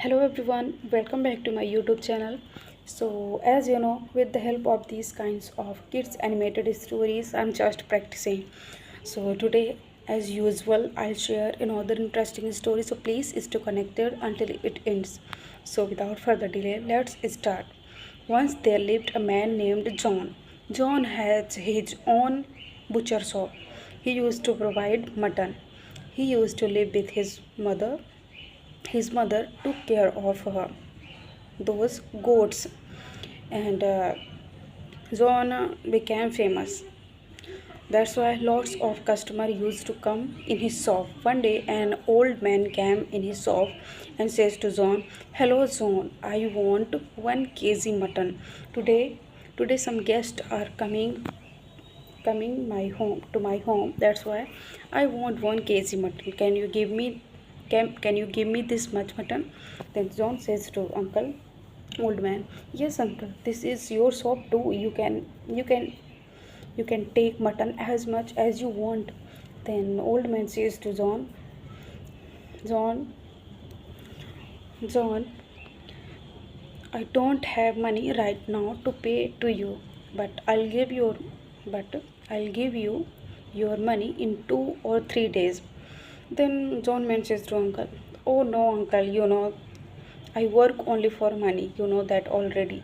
Hello everyone, welcome back to my YouTube channel. So as you know, with the help of these kinds of kids animated stories, I'm just practicing. So today, as usual, I'll share another interesting story. So please stay connected until it ends. So without further delay, let's start. Once there lived a man named John. John had his own butcher shop. He used to provide mutton. He used to live with his mother took care of those goats, and John became famous. That's why lots of customers used to come in his shop. One day an old man came in his shop and says to John, "Hello John, I want 1 kg mutton. Today some guests are coming my home. That's why I want 1 kg mutton. Can you give me this much mutton?" Then John says to uncle, old man, "Yes uncle, this is your shop too. You can take mutton as much as you want." Then old man says to John, John, "I don't have money right now to pay to you, but I'll give you your money in 2 or 3 days." Then John mentions to uncle, "Oh no, uncle, I work only for money. You know that already."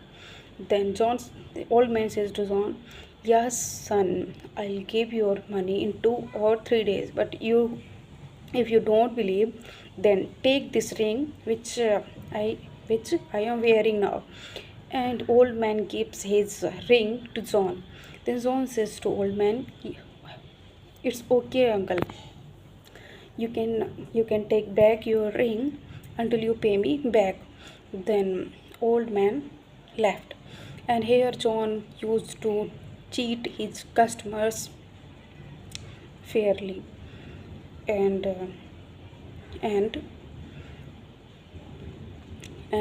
Then the old man says to John, "Yes, son, I'll give your money in 2 or 3 days. But if you don't believe, then take this ring I which I am wearing now." And old man gives his ring to John. Then John says to old man, "It's okay, uncle. You can take back your ring until you pay me back." Then old man left. And here John used to cheat his customers fairly, and and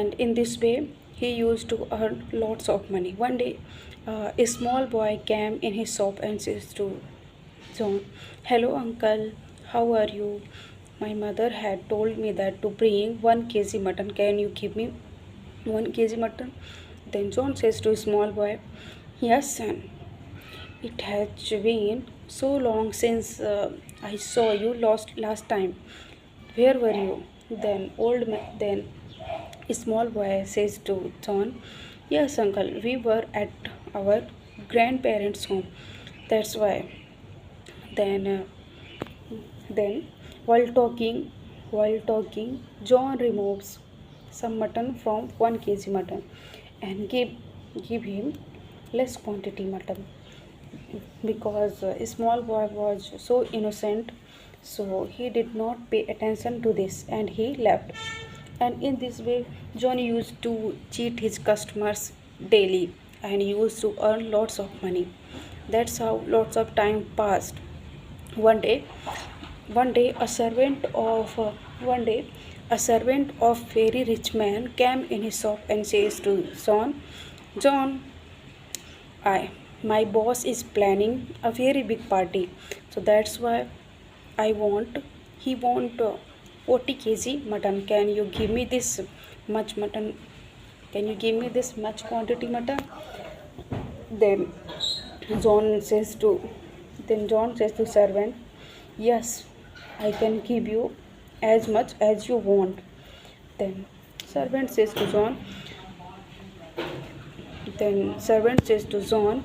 and in this way he used to earn lots of money. One day a small boy came in his shop and says to John, "Hello uncle, how are you? My mother had told me that to bring 1 kg mutton. Can you give me 1 kg mutton?" Then John says to a small boy, "Yes son, it has been so long since I saw you last time. Where were you?" Then a small boy says to John, "Yes uncle, we were at our grandparents' home. That's why." Then then while talking, John removes some mutton from 1 kg mutton and give him less quantity mutton, because a small boy was so innocent, so he did not pay attention to this and he left. And in this way John used to cheat his customers daily and used to earn lots of money. That's how lots of time passed. One day, one day a servant of one day a servant of very rich man came in his shop and says to John, I my boss is planning a very big party, so that's why I want he want 40 kg mutton. Can you give me this much mutton? Can you give me this much quantity mutton?" Then John says to John says to servant, "Yes, I can give you as much as you want." Then servant says to John, then servant says to John,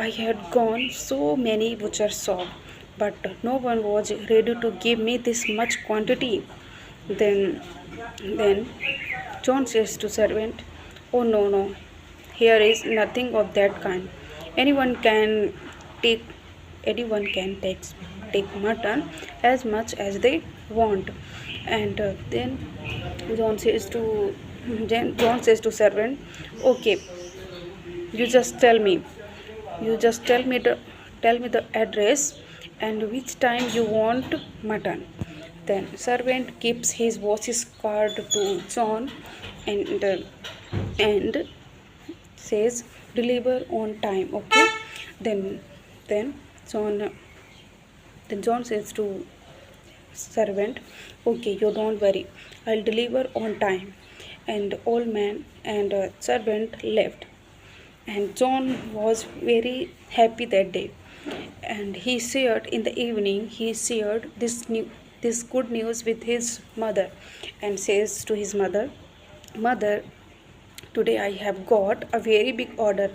"I had gone so many butcher shop, but no one was ready to give me this much quantity." Then then John says to servant, "Oh no no, here is nothing of that kind. Anyone can take anyone can take mutton as much as they want." And then John says to John says to servant, "Okay, you just tell me you just tell me the address and which time you want mutton." Then servant gives his boss's card to John, and says, "Deliver on time, okay?" then then John then John says to servant, okay, you don't worry, I'll deliver on time. And old man and servant left, and John was very happy that day. And he shared in the evening, he shared this good news with his mother, and says to his mother, Mother, today I have got a very big order.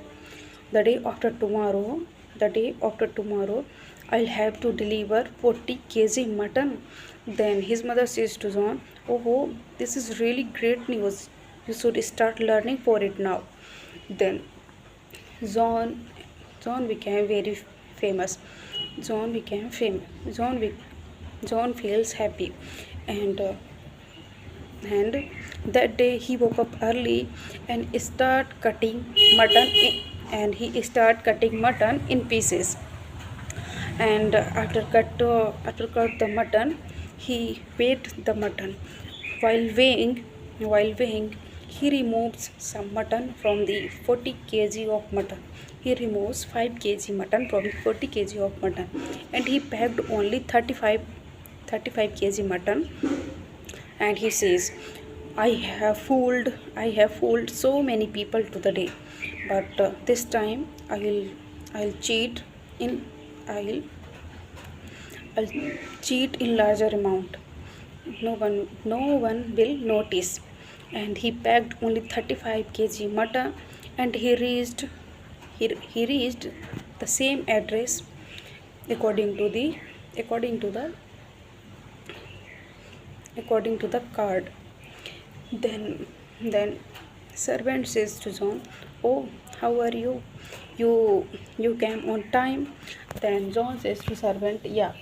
The day after tomorrow, the day after tomorrow, I'll have to deliver 40 kg mutton. Then his mother says to John, Oh, this is really great news. You should start learning for it now. Then John, John became very famous. John became famous. John feels happy, and and that day he woke up early and start cutting mutton and he start cutting mutton in pieces. And after cut the mutton, he weighed the mutton. While weighing while weighing he removes some mutton from the 40 kg of mutton. He removes 5 kg mutton from the 40 kg of mutton, and he packed only 35 kg mutton. And he says, I have fooled so many people to the day, but this time I'll cheat in I'll I'll cheat in larger amount. No one will notice. And he packed only 35 kg mutton, and he reached the same address according to the according to the according to the card. Then servant says to John, Oh, how are you? You came on time. Then John says to servant, Yeah,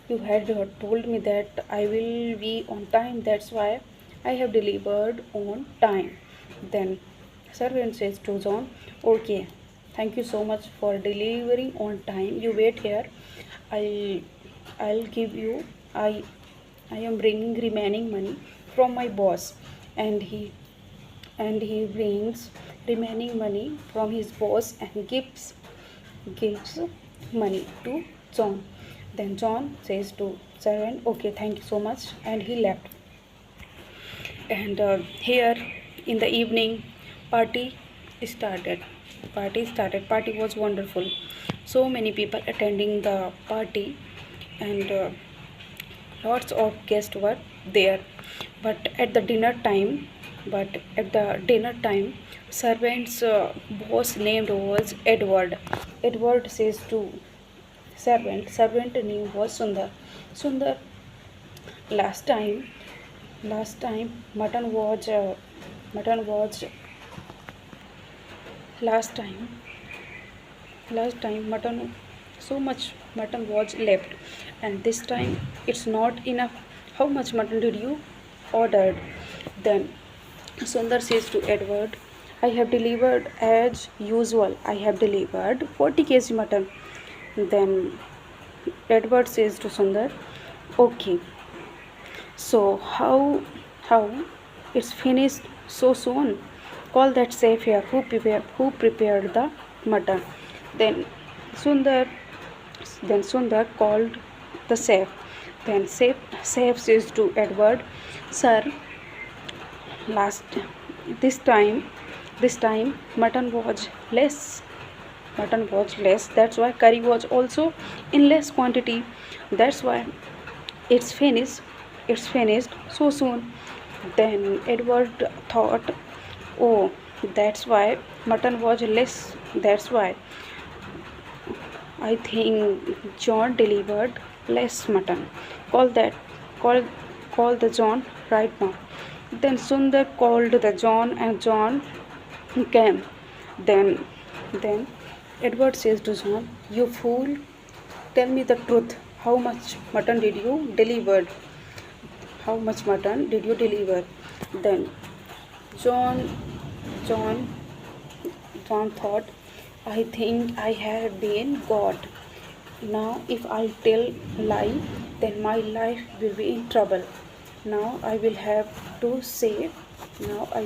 you had told me that I will be on time. That's why I have delivered on time. Then servant says to John, Okay, thank you so much for delivering on time. You wait here. I'll I'll give you I am bringing remaining money from my boss. And he brings remaining money from his boss and gives money to John. Then John says to servant, Okay, thank you so much, and he left. And here in the evening, party started. Party was wonderful. So many people attending the party, and lots of guests were there. But at the dinner time, servant's boss named was Edward. Edward says to servant name was Sundar. Sundar, last time mutton was last time last time mutton so much mutton was left, and this time it's not enough. How much mutton did you ordered? Then Sundar says to Edward, I have delivered as usual. I have delivered 40 kg mutton. Then Edward says to Sundar, Okay, so how it's finished so soon? Call that chef here who prepared the mutton. Then Sundar Sundar called the chef. Then chef says to Edward, Sir, last this time mutton was less. That's why curry was also in less quantity. That's why it's finished so soon. Then Edward thought, oh, that's why mutton was less. That's why I think John delivered less mutton. Call that call call the John right now. Then Sundar called the John, and John came. Then Edward says to John, You fool, tell me the truth. How much mutton did you deliver? How much mutton did you deliver? Then John John John thought, I think I have been got. Now if I tell lie, then my life will be in trouble. Now I will have to say now I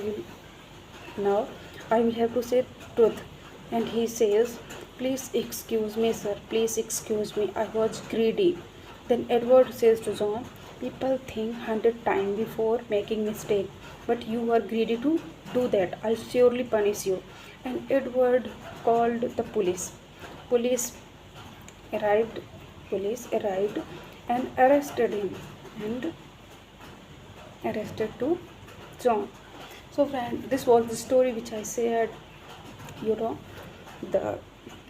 will have to say truth. And he says, Please excuse me, sir. Please excuse me. I was greedy. Then Edward says to John, people think 100 times before making mistake, but you are greedy to do that. I'll surely punish you. And Edward called the police. Police arrived. Police arrived and arrested him and arrested to John. So friend, this was the story which I shared. You know, the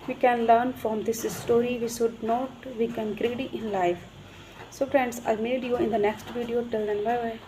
we can learn from this story. We should not become greedy in life. So friends, I'll meet you in the next video. Till then, bye bye.